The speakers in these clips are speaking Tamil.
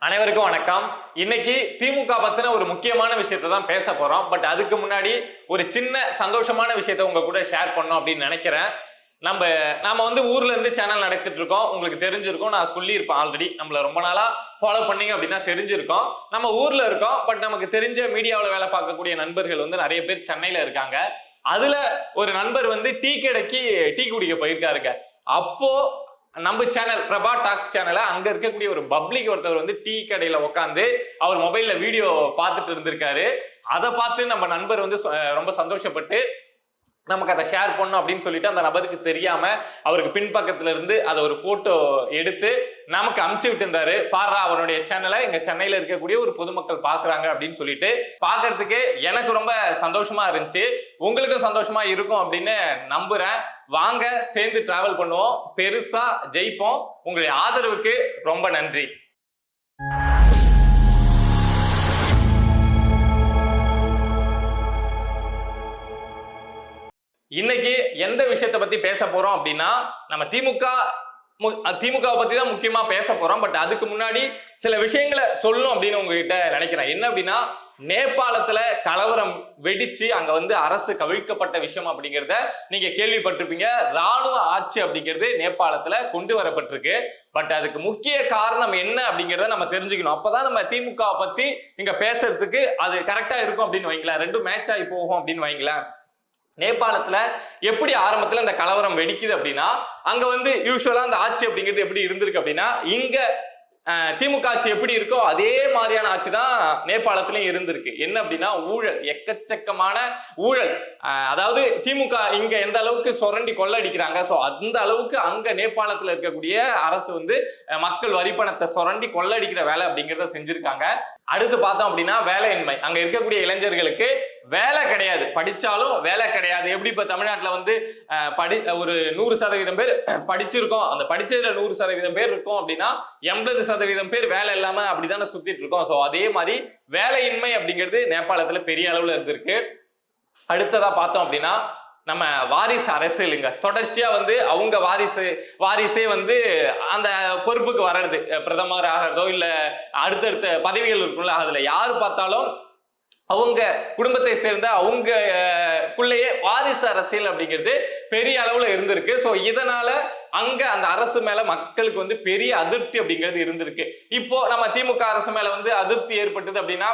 அனைவருக்கும் வணக்கம். இன்னைக்கு திமுக பத்தின ஒரு முக்கியமான விஷயத்தை தான் பேச போறோம். பட் அதுக்கு முன்னாடி ஒரு சின்ன சந்தோஷமான விஷயத்தை உங்க கூட ஷேர் பண்ணோம் அப்படின்னு நினைக்கிறேன். நாம வந்து ஊர்ல இருந்து சேனல் நடத்திட்டு இருக்கோம். உங்களுக்கு தெரிஞ்சிருக்கும், நான் சொல்லியிருப்பேன் ஆல்ரெடி. நம்மள ரொம்ப நாளா ஃபாலோ பண்ணீங்க அப்படின்னா தெரிஞ்சிருக்கோம். நம்ம ஊர்ல இருக்கோம், பட் நமக்கு தெரிஞ்ச மீடியாவில் வேலை பார்க்கக்கூடிய நண்பர்கள் வந்து நிறைய பேர் சென்னையில இருக்காங்க. அதுல ஒரு நண்பர் வந்து டீ கடைக்கு டீ குடிக்க போயிருக்காருங்க. அப்போ நம்ம சேனல் பிரபா டாக்ஸ் சேனல அங்க இருக்கக்கூடிய ஒரு பப்ளிக் ஒருத்தர் வந்து டீ கடையில உட்காந்து அவர் மொபைல்ல வீடியோ பார்த்துட்டு இருந்திருக்காரு. அதை பார்த்து நம்ம நண்பர் வந்து ரொம்ப சந்தோஷப்பட்டு நமக்கு அதை ஷேர் பண்ணணும் அப்படின்னு சொல்லிட்டு அந்த நபருக்கு தெரியாம அவருக்கு பின்பக்கத்துல இருந்து அதை ஒரு போட்டோ எடுத்து நமக்கு அமுச்சு விட்டு இருந்தாரு. பாரா, அவனுடைய சேனலை எங்க சென்னையில இருக்கக்கூடிய ஒரு பொதுமக்கள் பாக்குறாங்க அப்படின்னு சொல்லிட்டு பாக்குறதுக்கு எனக்கு ரொம்ப சந்தோஷமா இருந்துச்சு. உங்களுக்கும் சந்தோஷமா இருக்கும் அப்படின்னு நம்புறேன். வாங்க சேர்ந்து டிராவல் பண்ணுவோம், பெருசா ஜெயிப்போம். உங்களுடைய ஆதரவுக்கு ரொம்ப நன்றி. இன்னைக்கு எந்த விஷயத்தை பத்தி பேச போறோம் அப்படின்னா, நம்ம திமுக பத்தி தான் முக்கியமா பேச போறோம். பட் அதுக்கு முன்னாடி சில விஷயங்களை சொல்லணும் அப்படின்னு உங்ககிட்ட நினைக்கிறேன். என்ன அப்படின்னா, நேபாளத்துல கலவரம் வெடிச்சு அங்க வந்து அரசு கவிழ்க்கப்பட்ட விஷயம் அப்படிங்கிறத நீங்க கேள்விப்பட்டிருப்பீங்க. ராணுவ ஆட்சி அப்படிங்கிறது நேபாளத்துல கொண்டு வரப்பட்டிருக்கு. பட் அதுக்கு முக்கிய காரணம் என்ன அப்படிங்கிறத நம்ம தெரிஞ்சுக்கணும். அப்பதான் நம்ம திமுக பத்தி இங்க பேசுறதுக்கு அது கரெக்டா இருக்கும் அப்படின்னு வைங்களேன். ரெண்டும் மேட்ச் ஆகி போகும் அப்படின்னு வைங்களேன். நேபாளத்துல எப்படி ஆரம்பத்துல இந்த கலவரம் வெடிக்குது அப்படின்னா, அங்க வந்து யூஸ்வலா அந்த ஆட்சி அப்படிங்கிறது எப்படி இருந்திருக்கு அப்படின்னா, இங்க திமுக ஆட்சி எப்படி இருக்கோ அதே மாதிரியான ஆட்சி தான் நேபாளத்திலயும் இருந்திருக்கு. என்ன அப்படின்னா, ஊழல், எக்கச்சக்கமான ஊழல். அதாவது திமுக இங்க எந்த அளவுக்கு சுரண்டி கொள்ளடிக்கிறாங்க, சோ அந்த அளவுக்கு அங்க நேபாளத்துல இருக்கக்கூடிய அரசு வந்து மக்கள் வரிப்பணத்தை சுரண்டி கொள்ளடிக்கிற வேலை அப்படிங்கிறத செஞ்சிருக்காங்க. அடுத்து பார்த்தோம் அப்படின்னா வேலையின்மை. அங்க இருக்கக்கூடிய இளைஞர்களுக்கு வேலை கிடையாது, படிச்சாலும் வேலை கிடையாது. எப்படி இப்ப தமிழ்நாட்டுல வந்து ஒரு 100% பேர் படிச்சிருக்கோம், அந்த படிச்சதுல 100% பேர் இருக்கும் அப்படின்னா 80% பேர் வேலை இல்லாம அப்படித்தானே சுத்திட்டு இருக்கோம். சோ அதே மாதிரி வேலையின்மை அப்படிங்கிறது நேபாளத்துல பெரிய அளவுல இருந்திருக்கு. அடுத்ததா பார்த்தோம் அப்படின்னா, நம்ம வாரிசு அரசியலுங்க. தொடர்ச்சியா வந்து அவங்க வாரிசே வந்து அந்த பொறுப்புக்கு வர்றது, பிரதமர் ஆகிறதோ இல்ல அடுத்தடுத்த பதவிகள் இருக்கும்ல, அதுல யாரு பார்த்தாலும் அவங்க குடும்பத்தை சேர்ந்த அவங்களுக்குள்ளேயே வாரிசு அரசியல் அப்படிங்கிறது பெரிய அளவுல இருந்திருக்கு. சோ இதனால அங்க அந்த அரசு மேல மக்களுக்கு வந்து பெரிய அதிருப்தி அப்படிங்கிறது இருந்திருக்கு. இப்போ நம்ம திமுக அரசு மேல வந்து அதிருப்தி ஏற்பட்டது அப்படின்னா,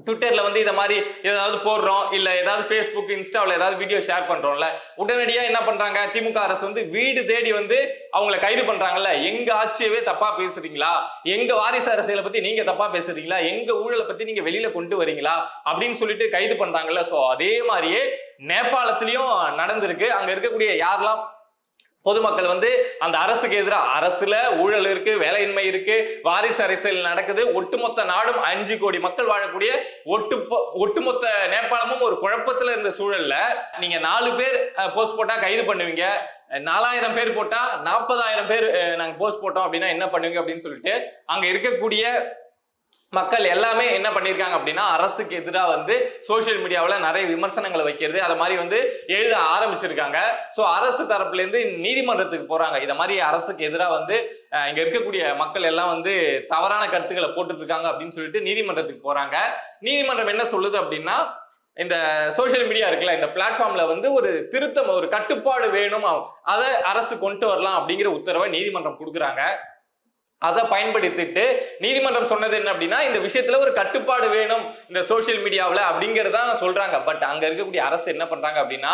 ட்விட்டர்ல வந்து இதை மாதிரி ஏதாவது போடுறோம், இல்ல ஏதாவது ஃபேஸ்புக் இன்ஸ்டாவில் ஏதாவது வீடியோ ஷேர் பண்றோம்ல, உடனடியா என்ன பண்றாங்க, திமுக அரசு வந்து வீடு தேடி வந்து அவங்களை கைது பண்றாங்கல்ல. எங்க ஆட்சியவே தப்பா பேசுறீங்களா, எங்க வாரிசு அரசியலை பத்தி நீங்க தப்பா பேசுறீங்களா, எங்க ஊழலை பத்தி நீங்க வெளியில கொண்டு வரீங்களா அப்படின்னு சொல்லிட்டு கைது பண்றாங்கல்ல. சோ அதே மாதிரியே நேபாளத்திலயும் நடந்திருக்கு. அங்க இருக்கக்கூடிய யாரெல்லாம் பொதுமக்கள் வந்து அந்த அரசுக்கு எதிராக, அரசுல ஊழல் இருக்கு, வேலையின்மை இருக்கு, வாரிசு அரசியல் நடக்குது, ஒட்டுமொத்த நாடும் 5 கோடி மக்கள் வாழக்கூடிய ஒட்டுமொத்த நேபாளமும் ஒரு குழப்பத்துல இருந்த சூழல்ல நீங்க 4 பேர் போஸ்ட் போட்டா கைது பண்ணுவீங்க, 4000 பேர் போட்டா 40,000 பேர் நாங்க போஸ்ட் போட்டோம் அப்படின்னா என்ன பண்ணுவீங்க அப்படின்னு சொல்லிட்டு அங்க இருக்கக்கூடிய மக்கள் எல்லாமே என்ன பண்ணிருக்காங்க அப்படின்னா, அரசுக்கு எதிராக வந்து சோசியல் மீடியாவில் நிறைய விமர்சனங்களை வைக்கிறது, அதை மாதிரி வந்து எழுத ஆரம்பிச்சிருக்காங்க. ஸோ அரசு தரப்புல இருந்து நீதிமன்றத்துக்கு போறாங்க. இதை மாதிரி அரசுக்கு எதிராக வந்து இங்க இருக்கக்கூடிய மக்கள் எல்லாம் வந்து தவறான கருத்துக்களை போட்டுட்டு இருக்காங்க அப்படின்னு சொல்லிட்டு நீதிமன்றத்துக்கு போறாங்க. நீதிமன்றம் என்ன சொல்லுது அப்படின்னா, இந்த சோசியல் மீடியா இருக்குல்ல, இந்த பிளாட்ஃபார்ம்ல வந்து ஒரு திருத்தம், ஒரு கட்டுப்பாடு வேணும், அதை அரசு கொண்டு வரலாம் அப்படிங்கிற உத்தரவை நீதிமன்றம் கொடுக்குறாங்க. அதை பயன்படுத்திட்டு நீதிமன்றம் சொன்னது என்ன அப்படின்னா, இந்த விஷயத்துல ஒரு கட்டுப்பாடு வேணும் இந்த சோசியல் மீடியாவில் அப்படிங்கிறதா சொல்றாங்க. பட் அங்க இருக்கக்கூடிய அரசு என்ன பண்றாங்க அப்படின்னா,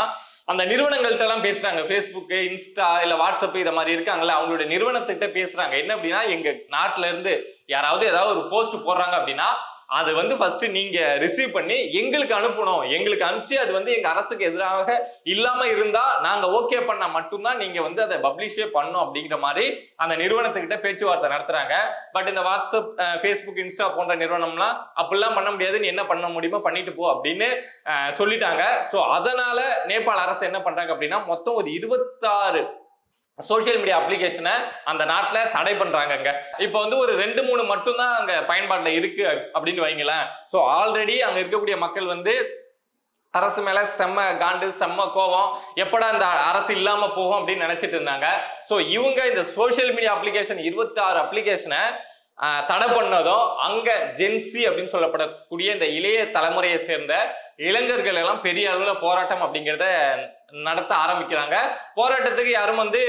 அந்த நிறுவனங்கள்ட்ட எல்லாம் பேசுறாங்க, ஃபேஸ்புக், இன்ஸ்டா இல்ல வாட்ஸ்அப் இதை மாதிரி இருக்காங்கல்ல, அவங்களுடைய நிறுவனத்திட்ட பேசுறாங்க. என்ன அப்படின்னா, எங்க நாட்டுல இருந்து யாராவது ஏதாவது ஒரு போஸ்ட் போடுறாங்க அப்படின்னா அது வந்து ஃபர்ஸ்ட் நீங்க ரிசீவ் பண்ணி எங்களுக்கு அனுப்பணும், எங்களுக்கு அனுப்பிச்சு அது வந்து எங்க அரசுக்கு எதிராக இல்லாம இருந்தா நாங்க ஓகே பண்ணா மட்டும்தான் நீங்க வந்து அதை பப்ளிஷே பண்ணும் அப்படிங்கிற மாதிரி அந்த நிறுவனத்துக்கிட்ட பேச்சுவார்த்தை நடத்துறாங்க. பட் இந்த வாட்ஸ்அப், ஃபேஸ்புக், இன்ஸ்டா போன்ற நிறுவனம்லாம் அப்படிலாம் பண்ண முடியாது, நீ என்ன பண்ண முடியுமோ பண்ணிட்டு போ அப்படின்னு சொல்லிட்டாங்க. ஸோ அதனால நேபாள அரசு என்ன பண்றாங்க அப்படின்னா, மொத்தம் ஒரு 26 சோசியல் மீடியா அப்ளிகேஷனை அந்த நாட்டில் தடை பண்றாங்க. இப்போ வந்து ஒரு 2-3 மட்டும்தான் அங்க பயன்பாட்டில் இருக்கு அப்படின்னு வைங்களேன். ஸோ ஆல்ரெடி அங்க இருக்கக்கூடிய மக்கள் வந்து அரசு மேல செம்ம காண்டு, செம்ம கோவம், எப்படா இந்த அரசு இல்லாம போகும் அப்படின்னு நினைச்சிட்டு இருந்தாங்க. ஸோ இவங்க இந்த சோசியல் மீடியா அப்ளிகேஷன் 26 அப்ளிகேஷனை தடை பண்ணதும் அங்க ஜென்சி அப்படின்னு சொல்லப்படக்கூடிய இந்த இளைய தலைமுறையை சேர்ந்த இளைஞர்கள் எல்லாம் பெரிய அளவுல போராட்டம் அப்படிங்கிறத நடத்த ஆரம்பிக்கிறாங்க. போராட்டத்துக்கு யாரும் வந்து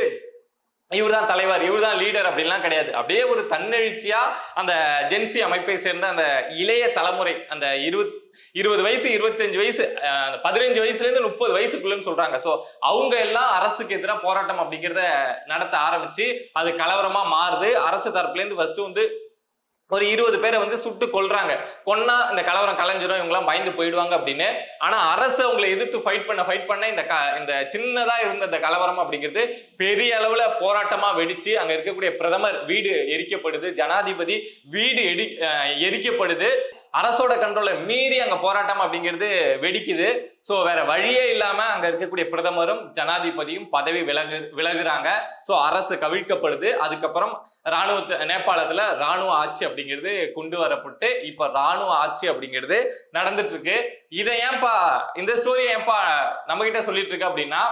இவர்தான் தலைவர், இவர்தான் லீடர் அப்படின்லாம் கிடையாது. அப்படியே ஒரு தன்னெழுச்சியா அந்த ஜென்சி அமைப்பை சேர்ந்த அந்த இளைய தலைமுறை, அந்த 20 வயசு 25 வயசு 15 வயசுல இருந்து 30 வயசுக்குள்ளன்னு சொல்றாங்க. சோ அவங்க எல்லாம் அரசுக்கு எதிராக போராட்டம் அப்படிங்கிறத நடத்த ஆரம்பிச்சு அது கலவரமா மாறுது. அரசு தரப்புல இருந்து ஃபர்ஸ்ட் வந்து ஒரு 20 பேரை வந்து சுட்டு கொல்றாங்க. கொன்னா இந்த கலவரம் கலைஞ்சிரும், இவங்க எல்லாம் பயந்து போயிடுவாங்க அப்படின்னு. ஆனா அரசு அவங்களை எதிர்த்து ஃபைட் பண்ண இந்த சின்னதா இருந்த இந்த கலவரம் அப்படிங்கிறது பெரிய அளவுல போராட்டமா வெடிச்சு அங்க இருக்கக்கூடிய பிரதமர் வீடு எரிக்கப்படுது, ஜனாதிபதி வீடு எரிக்கப்படுது. அரசோட கண்ட்ரோலை மீறி அங்க போராட்டம் அப்படிங்கிறது வெடிக்குது. சோ வேற வழியே இல்லாம அங்க இருக்கக்கூடிய பிரதமரும் ஜனாதிபதியும் பதவி விலகுறாங்க. சோ அரசு கவிழ்க்கப்படுது. அதுக்கப்புறம் நேபாளத்துல ராணுவ ஆட்சி அப்படிங்கிறது கொண்டு வரப்பட்டு இப்ப ராணுவ ஆட்சி அப்படிங்கிறது நடந்துட்டு இருக்கு. இதை ஏன்பா இந்த ஸ்டோரி ஏன்பா நம்ம கிட்ட சொல்லிட்டு இருக்கு அப்படின்னா,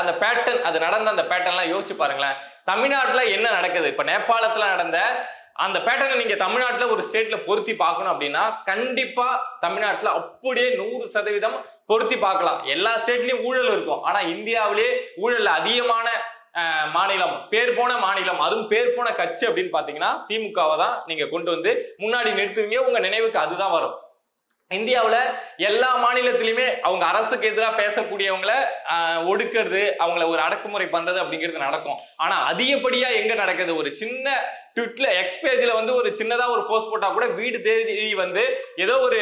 அந்த பேட்டர்ன், அது நடந்த அந்த பேட்டர்ன்லாம் யோசிச்சு பாருங்களேன். தமிழ்நாட்டுல என்ன நடக்குது, இப்ப நேபாளத்துல நடந்த அந்த பேட்டர்னை நீங்க தமிழ்நாட்டுல ஒரு ஸ்டேட்ல பொருத்தி பார்க்கணும் அப்படின்னா கண்டிப்பா தமிழ்நாட்டுல அப்படியே 100% பொருத்தி பார்க்கலாம். எல்லா ஸ்டேட்லயும் ஊழல் இருக்கும். ஆனா இந்தியாவிலேயே ஊழல் அதிகமான மாநிலம், பேர் போன மாநிலம், அதுவும் பேர் போன கட்சி அப்படின்னு பாத்தீங்கன்னா திமுகவை தான் நீங்க கொண்டு வந்து முன்னாடி நிறுத்துவீங்க. உங்க நினைவுக்கு அதுதான் வரும். இந்தியாவுல எல்லா மாநிலத்திலுமே அவங்க அரசுக்கு எதிராக பேசக்கூடியவங்களை ஒடுக்கிறது, அவங்கள ஒரு அடக்குமுறை பண்றது அப்படிங்கிறது நடக்கும். ஆனா அதிகப்படியா எங்க நடக்குது, ஒரு சின்ன ட்விட்ல எக்ஸ்பேஜ்ல வந்து ஒரு சின்னதா ஒரு போஸ்ட் போட்டா கூட வீடு தேடி வந்து ஏதோ ஒரு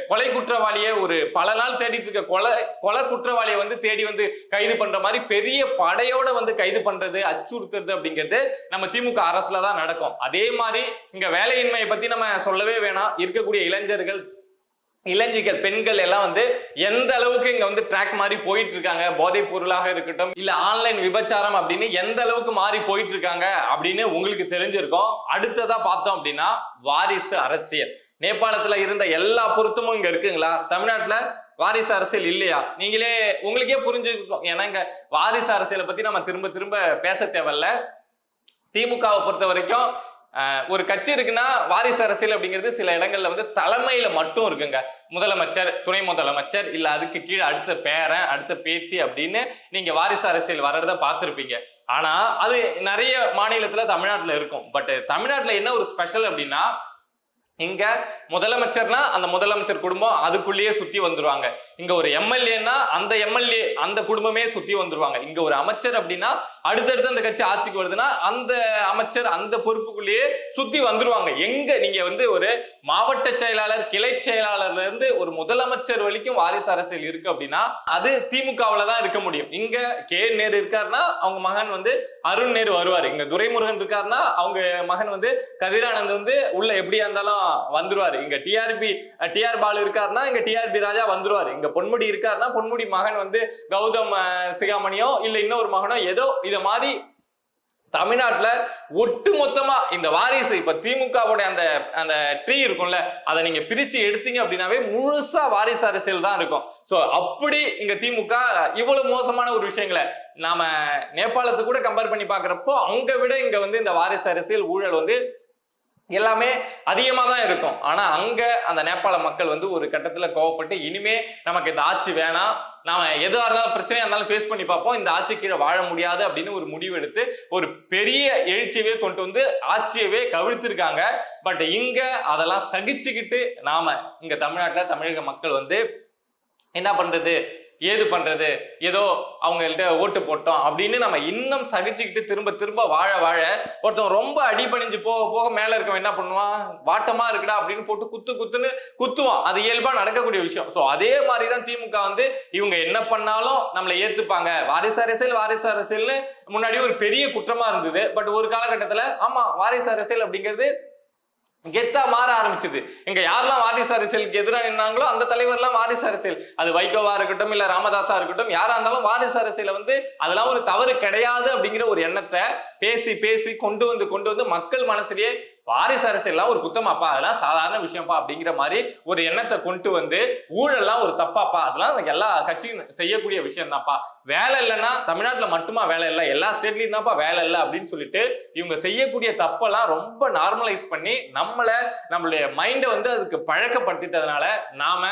கொலை குற்றவாளியை, ஒரு பல நாள் தேடிட்டு இருக்க கொலை குற்றவாளியை வந்து தேடி வந்து கைது பண்ற மாதிரி பெரிய படையோட வந்து கைது பண்றது, அச்சுறுத்துறது அப்படிங்கிறது நம்ம திமுக அரசுல தான் நடக்கும். அதே மாதிரி இங்க வேலையின்மையை பத்தி நம்ம சொல்லவே வேணாம். இருக்கக்கூடிய இளைஞர்கள் பெண்கள் எல்லாம் வந்து எந்த அளவுக்கு இங்க வந்து ட்ராக் மாதிரி போயிட்டு இருக்காங்க, போதைப் பொருளாக இருக்கட்டும் இல்ல ஆன்லைன் விபச்சாரம் அப்படின்னு எந்த அளவுக்கு மாறி போயிட்டு இருக்காங்க அப்படின்னு உங்களுக்கு தெரிஞ்சிருக்கும். அடுத்ததா பார்த்தோம் அப்படின்னா வாரிசு அரசியல். நேபாளத்துல இருந்த எல்லா பொருத்தமும் இங்க இருக்குங்களா? தமிழ்நாட்டுல வாரிசு அரசியல் இல்லையா? நீங்களே உங்களுக்கே புரிஞ்சுருக்கும். ஏன்னா இங்க வாரிசு அரசியலை பத்தி நம்ம திரும்ப திரும்ப பேச தேவையில்ல. திமுகவை பொறுத்த வரைக்கும் ஒரு கட்சி இருக்குன்னா வாரிசு அரசியல் அப்படிங்கிறது சில இடங்கள்ல வந்து தலைமையில மட்டும் இருக்குங்க. முதலமைச்சர், துணை முதலமைச்சர், இல்ல அதுக்கு கீழே அடுத்த பேரன், அடுத்த பேத்தி அப்படின்னு நீங்க வாரிசு அரசியல் வர்றத பார்த்திருப்பீங்க. ஆனா அது நிறைய மாநிலத்துல தமிழ்நாட்டுல இருக்கும். பட் தமிழ்நாட்டுல என்ன ஒரு ஸ்பெஷல் அப்படின்னா, இங்க முதலமைச்சர்னா அந்த முதலமைச்சர் குடும்பம் அதுக்குள்ளேயே சுத்தி வந்துருவாங்க. இங்க ஒரு எம்எல்ஏன்னா அந்த எம்எல்ஏ அந்த குடும்பமே சுத்தி வந்துருவாங்க. இங்க ஒரு அமைச்சர் அப்படின்னா அடுத்தடுத்து அந்த கட்சி ஆட்சிக்கு வருதுன்னா அந்த அமைச்சர் அந்த பொறுப்புக்குள்ளேயே சுத்தி வந்துருவாங்க. எங்க நீங்க வந்து ஒரு மாவட்ட செயலாளர், கிளை செயலாளர்ல இருந்து ஒரு முதலமைச்சர் வரைக்கும் வாரிசு அரசியல் இருக்கு அப்படின்னா அது திமுகவுல தான் இருக்க முடியும். இங்க கே நேரு இருக்காருன்னா அவங்க மகன் வந்து அருண் நேரு வருவாரு. இங்க துரைமுருகன் இருக்காருன்னா அவங்க மகன் வந்து கதிரானந்த் வந்து உள்ள எப்படியா இருந்தாலும் வந்துருவாரு. இங்க டிஆர் பாலு இருக்காருன்னா இங்க டிஆர்பி ராஜா வந்துருவாரு. இங்க பொன்முடி இருக்காருன்னா பொன்முடி மகன் வந்து கௌதம் சிகாமணியோ இல்ல இன்னொரு மகனோ ஏதோ இத மாதிரி தமிழ்நாட்டுல ஒட்டு மொத்தமா இந்த வாரிசு, இப்ப திமுகவுடைய அந்த ட்ரீ இருக்கும்ல, அதை நீங்க பிரிச்சு எடுத்தீங்க அப்படின்னாவே முழுசா வாரிசு அரசியல் தான் இருக்கும். சோ அப்படி இங்க திமுக இவ்வளவு மோசமான ஒரு விஷயங்களை நாம நேபாளத்தை கூட கம்பேர் பண்ணி பாக்குறப்போ அங்க விட இங்க வந்து இந்த வாரிசு அரசியல் ஊழல் வந்து எல்லாமே அதிகமா தான் இருக்கும். ஆனா அங்க அந்த நேபாள மக்கள் வந்து ஒரு கட்டத்துல கோவப்பட்டு இனிமே நமக்கு இந்த ஆட்சி வேணாம், நாம எதுவா இருந்தாலும் பிரச்சனையா இருந்தாலும் ஃபேஸ் பண்ணி பார்ப்போம், இந்த ஆட்சி கீழே வாழ முடியாது அப்படின்னு ஒரு முடிவு எடுத்து ஒரு பெரிய எழுச்சியவே கொண்டு வந்து ஆட்சியவே கவிழ்த்திருக்காங்க. பட் இங்க அதெல்லாம் சகிச்சுக்கிட்டு நாம இங்க தமிழ்நாட்டுல தமிழக மக்கள் வந்து என்ன பண்றது, ஏது பண்றது, ஏதோ அவங்கள்ட்ட ஓட்டு போட்டோம் அப்படின்னு நம்ம இன்னும் சகிச்சுக்கிட்டு திரும்ப திரும்ப வாழ ஒருத்தன் ரொம்ப அடிபணிஞ்சு போக போக மேல இருக்கவன் என்ன பண்ணுவான், வாட்டமா இருக்குடா அப்படின்னு போட்டு குத்துன்னு குத்துவான். அது இயல்பா நடக்கக்கூடிய விஷயம். சோ அதே மாதிரிதான் திமுக வந்து இவங்க என்ன பண்ணாலும் நம்மளை ஏத்துப்பாங்க. வாரிசு அரசியல்னு முன்னாடி ஒரு பெரிய குற்றமா இருந்தது. பட் ஒரு காலகட்டத்துல ஆமா வாரிசு அரசியல் அப்படிங்கிறது கெத்தா மாற ஆரம்பிச்சது. இங்க யாரெல்லாம் வாரிசு அரசியலுக்கு எதிராக நின்னாங்களோ அந்த தலைவர்லாம் வாரிசு அரசியல், அது வைகோவா இருக்கட்டும் இல்ல ராமதாஸா இருக்கட்டும், யாரா இருந்தாலும் வாரிசு அரசியல வந்து அதெல்லாம் ஒரு தவறு கிடையாது அப்படிங்கிற ஒரு எண்ணத்தை பேசி கொண்டு வந்து மக்கள் மனசுலயே வாரிசு அரசியல்லாம் ஒரு குத்தமாப்பா, அதெல்லாம் சாதாரண விஷயம்ப்பா அப்படிங்கிற மாதிரி ஒரு எண்ணத்தை கொண்டு வந்து ஊழல்லாம் ஒரு தப்பாப்பா, அதெல்லாம் எல்லா கட்சியும் செய்யக்கூடிய விஷயம் தான்ப்பா, வேலை இல்லைன்னா தமிழ்நாட்டுல மட்டுமா வேலை இல்லை, எல்லா ஸ்டேட்லயும் தான்ப்பா வேலை இல்லை அப்படின்னு சொல்லிட்டு இவங்க செய்யக்கூடிய தப்பெல்லாம் ரொம்ப நார்மலைஸ் பண்ணி நம்மளுடைய மைண்டை வந்து அதுக்கு பழக்கப்படுத்திட்டதுனால நாம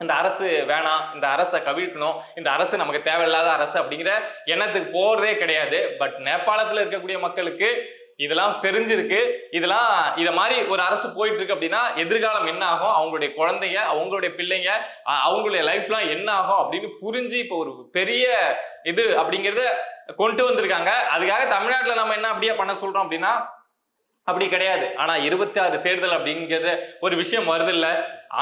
இந்த அரசு வேணாம், இந்த அரசை கவிழ்க்கணும், இந்த அரசு நமக்கு தேவையில்லாத அரசு அப்படிங்கிற எண்ணத்துக்கு போறதே கிடையாது. பட் நேபாளத்துல இருக்கக்கூடிய மக்களுக்கு இதெல்லாம் தெரிஞ்சிருக்கு. இத மாதிரி ஒரு அரசு போயிட்டு இருக்கு அப்படின்னா எதிர்காலம் என்ன ஆகும், அவங்களுடைய குழந்தைங்க, அவங்களுடைய பிள்ளைங்க, அவங்களுடைய லைஃப்லாம் என்ன ஆகும் அப்படின்னு புரிஞ்சு இப்போ ஒரு பெரிய இது அப்படிங்கறத கொண்டு வந்திருக்காங்க. அதுக்காக தமிழ்நாட்டுல நம்ம என்ன அப்படியே பண்ண சொல்றோம் அப்படின்னா அப்படி கிடையாது. ஆனா 26 தேர்தல் அப்படிங்கிறது ஒரு விஷயம் வருது இல்ல,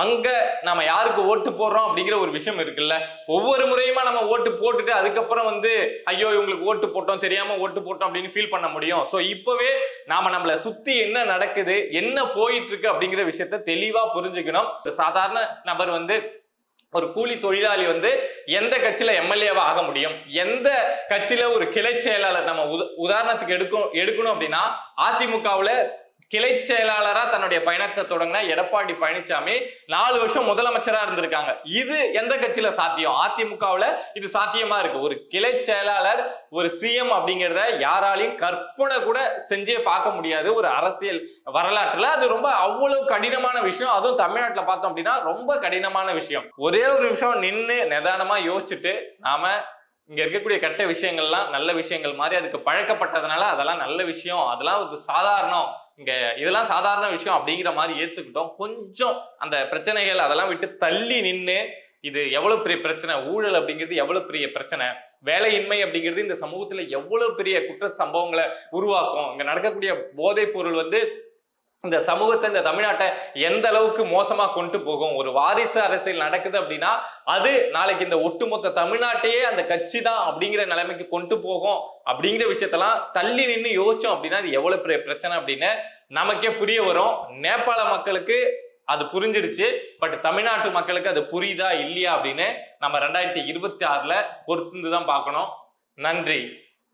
அங்க நம்ம யாருக்கு ஓட்டு போடுறோம் அப்படிங்கிற ஒரு விஷயம் இருக்குல்ல. ஒவ்வொரு முறையுமா நம்ம ஓட்டு போட்டுட்டு அதுக்கப்புறம் வந்து ஐயோ இவங்களுக்கு ஓட்டு போட்டோம், தெரியாம ஓட்டு போட்டோம் அப்படின்னு ஃபீல் பண்ண முடியும். சோ இப்பவே நாம நம்மள சுத்தி என்ன நடக்குது, என்ன போயிட்டு இருக்கு அப்படிங்கிற விஷயத்த தெளிவா புரிஞ்சுக்கணும். சாதாரண நபர் வந்து ஒரு கூலி தொழிலாளி வந்து எந்த கட்சியில எம்எல்ஏவா ஆக முடியும், எந்த கட்சியில ஒரு கிளை செயலாளர் நம்ம உதாரணத்துக்கு எடுக்கணும் அப்படின்னா அதிமுகவுல கிளை செயலாளரா தன்னுடைய பயணத்தை தொடங்கின எடப்பாடி பழனிசாமி 4 வருஷம் முதலமைச்சரா இருந்திருக்காங்க. இது எந்த கட்சியில சாத்தியம்? அதிமுகவுல இது சாத்தியமா இருக்கு. ஒரு கிளை செயலாளர் ஒரு சிஎம் அப்படிங்கிறத யாராலையும் கற்பனை கூட செஞ்சே பார்க்க முடியாது ஒரு அரசியல் வரலாற்றுல. அது ரொம்ப அவ்வளவு கடினமான விஷயம். அதுவும் தமிழ்நாட்டுல பார்த்தோம் அப்படின்னா ரொம்ப கடினமான விஷயம். ஒரே ஒரு நிமிஷம் நின்று நிதானமா யோசிச்சுட்டு நாம இங்க இருக்கக்கூடிய கெட்ட விஷயங்கள்லாம் நல்ல விஷயங்கள் மாதிரி அதுக்கு பழக்கப்பட்டதுனால அதெல்லாம் நல்ல விஷயம், அதெல்லாம் ஒரு சாதாரணம், இங்க இதெல்லாம் சாதாரண விஷயம் அப்படிங்கிற மாதிரி ஏத்துக்கிட்டோம். கொஞ்சம் அந்த பிரச்சனைகள் அதெல்லாம் விட்டு தள்ளி நின்று இது எவ்வளவு பெரிய பிரச்சனை, ஊழல் அப்படிங்கிறது எவ்வளவு பெரிய பிரச்சனை, வேலையின்மை அப்படிங்கிறது இந்த சமூகத்துல எவ்வளவு பெரிய குற்ற சம்பவங்களை உருவாக்கும், இங்க நடக்கக்கூடிய போதைப் பொருள் வந்து இந்த சமூகத்தை, இந்த தமிழ்நாட்டை எந்த அளவுக்கு மோசமா கொண்டு போகும், ஒரு வாரிசு அரசியல் நடக்குது அப்படின்னா அது நாளைக்கு இந்த ஒட்டுமொத்த தமிழ்நாட்டையே அந்த கட்சி தான் அப்படிங்கிற நிலைமைக்கு கொண்டு போகும் அப்படிங்கிற விஷயத்தெல்லாம் தள்ளி நின்று யோசிச்சோம் அப்படின்னா அது எவ்வளவு பெரிய பிரச்சனை அப்படின்னு நமக்கே புரிய வரும். நேபாள மக்களுக்கு அது புரிஞ்சிடுச்சு. பட் தமிழ்நாட்டு மக்களுக்கு அது புரியுதா இல்லையா அப்படின்னு நம்ம 2026 பொறுத்திருந்து தான் பார்க்கணும். நன்றி.